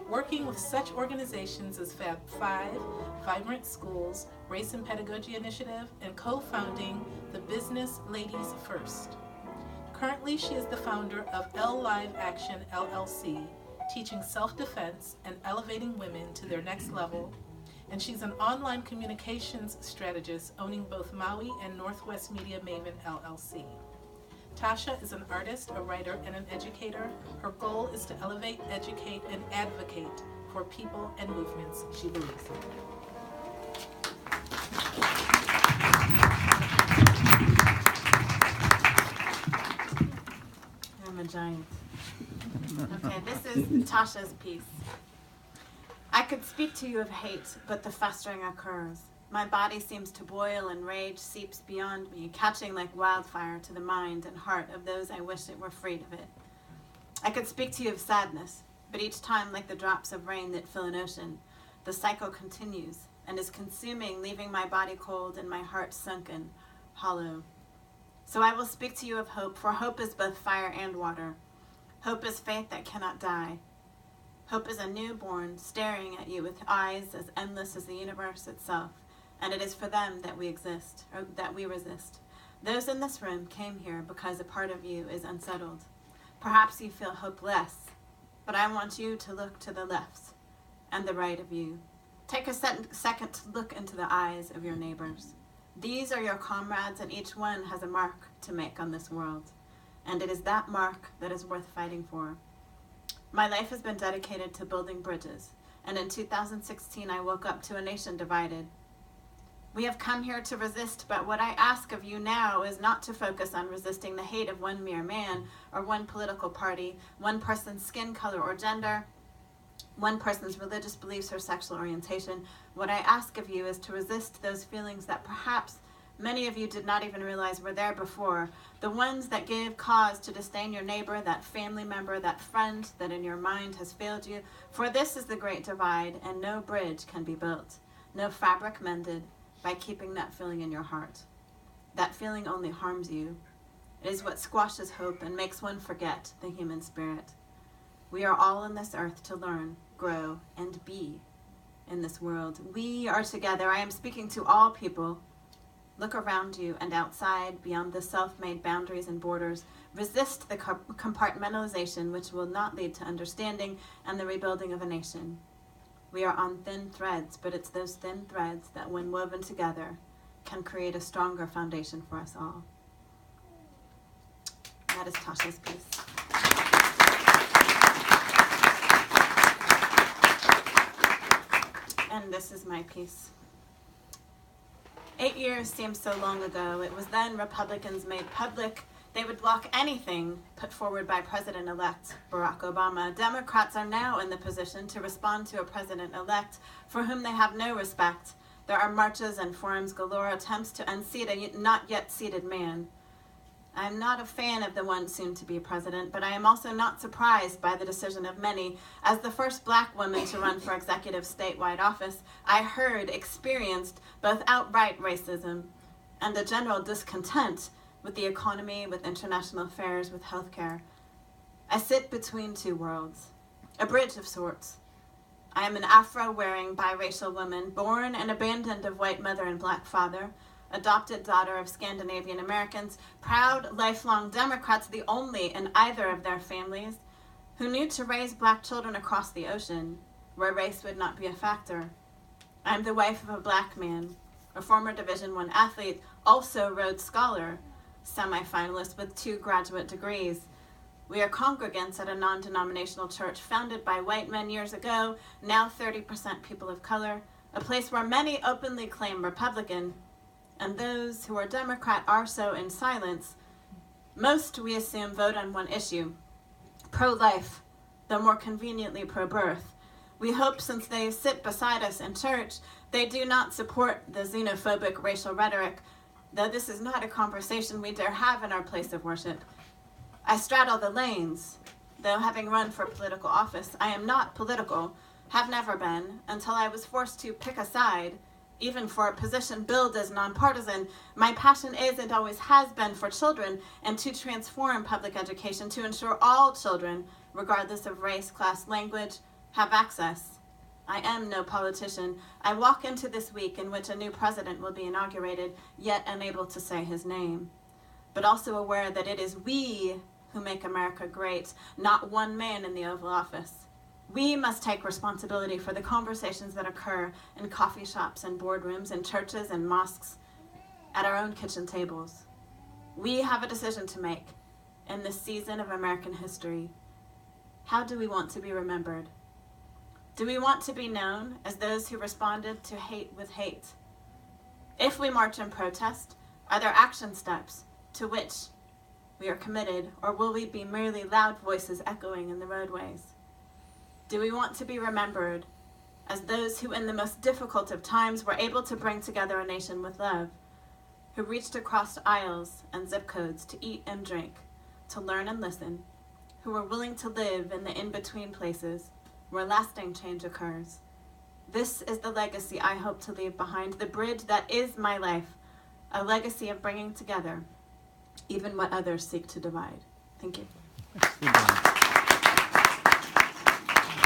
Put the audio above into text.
working with such organizations as Fab 5, Vibrant Schools, Race and Pedagogy Initiative, and co-founding the business Ladies First. Currently, she is the founder of L Live Action LLC, teaching self-defense and elevating women to their next level, and she's an online communications strategist owning both Maui and Northwest Media Maven LLC. Tasha is an artist, a writer, and an educator. Her goal is to elevate, educate, and advocate for people and movements she believes in. I'm a giant. Okay, this is Tasha's piece. I could speak to you of hate, but the festering occurs. My body seems to boil and rage seeps beyond me, catching like wildfire to the mind and heart of those I wish it were freed of it. I could speak to you of sadness, but each time, like the drops of rain that fill an ocean, the cycle continues and is consuming, leaving my body cold and my heart sunken, hollow. So I will speak to you of hope, for hope is both fire and water. Hope is faith that cannot die. Hope is a newborn staring at you with eyes as endless as the universe itself, and it is for them that we exist, or that we resist. Those in this room came here because a part of you is unsettled. Perhaps you feel hopeless, but I want you to look to the left and the right of you. Take a second to look into the eyes of your neighbors. These are your comrades, and each one has a mark to make on this world, and it is that mark that is worth fighting for. My life has been dedicated to building bridges, and in 2016 I woke up to a nation divided. We have come here to resist, but what I ask of you now is not to focus on resisting the hate of one mere man or one political party, one person's skin color or gender, one person's religious beliefs or sexual orientation. What I ask of you is to resist those feelings that perhaps many of you did not even realize were there before, the ones that gave cause to disdain your neighbor, that family member, that friend that in your mind has failed you. For this is the great divide, and no bridge can be built, no fabric mended, by keeping that feeling in your heart. That feeling only harms you. It is what squashes hope and makes one forget the human spirit. We are all on this earth to learn, grow, and be in this world. We are together. I am speaking to all people. Look around you and outside, beyond the self-made boundaries and borders. Resist the compartmentalization which will not lead to understanding and the rebuilding of a nation. We are on thin threads, but it's those thin threads that, when woven together, can create a stronger foundation for us all. That is Tasha's piece. And this is my piece. 8 years seems so long ago. It was then Republicans made public they would block anything put forward by President-elect Barack Obama. Democrats are now in the position to respond to a president-elect for whom they have no respect. There are marches and forums galore, attempts to unseat a not yet seated man. I am not a fan of the one soon to be president, but I am also not surprised by the decision of many. As the first black woman to run for executive statewide office, I experienced both outright racism and a general discontent with the economy, with international affairs, with healthcare. I sit between two worlds, a bridge of sorts. I am an Afro-wearing biracial woman, born and abandoned of white mother and black father, adopted daughter of Scandinavian Americans, proud lifelong Democrats, the only in either of their families, who knew to raise black children across the ocean, where race would not be a factor. I am the wife of a black man, a former Division I athlete, also Rhodes Scholar, semi-finalist with 2 graduate degrees. We are congregants at a non-denominational church founded by white men years ago, now 30% people of color, a place where many openly claim Republican, and those who are Democrat are so in silence. Most, we assume, vote on one issue, pro-life, though more conveniently pro-birth. We hope, since they sit beside us in church, they do not support the xenophobic racial rhetoric, though this is not a conversation we dare have in our place of worship. I straddle the lanes, though having run for political office, I am not political, have never been, until I was forced to pick a side, even for a position billed as nonpartisan. My passion is and always has been for children and to transform public education to ensure all children, regardless of race, class, language, have access. I am no politician. I walk into this week in which a new president will be inaugurated, yet unable to say his name, but also aware that it is we who make America great, not one man in the Oval Office. We must take responsibility for the conversations that occur in coffee shops and boardrooms and churches and mosques, at our own kitchen tables. We have a decision to make in this season of American history. How do we want to be remembered? Do we want to be known as those who responded to hate with hate? If we march in protest, are there action steps to which we are committed, or will we be merely loud voices echoing in the roadways? Do we want to be remembered as those who in the most difficult of times were able to bring together a nation with love, who reached across aisles and zip codes to eat and drink, to learn and listen, who were willing to live in the in-between places where lasting change occurs? This is the legacy I hope to leave behind, the bridge that is my life, a legacy of bringing together even what others seek to divide. Thank you.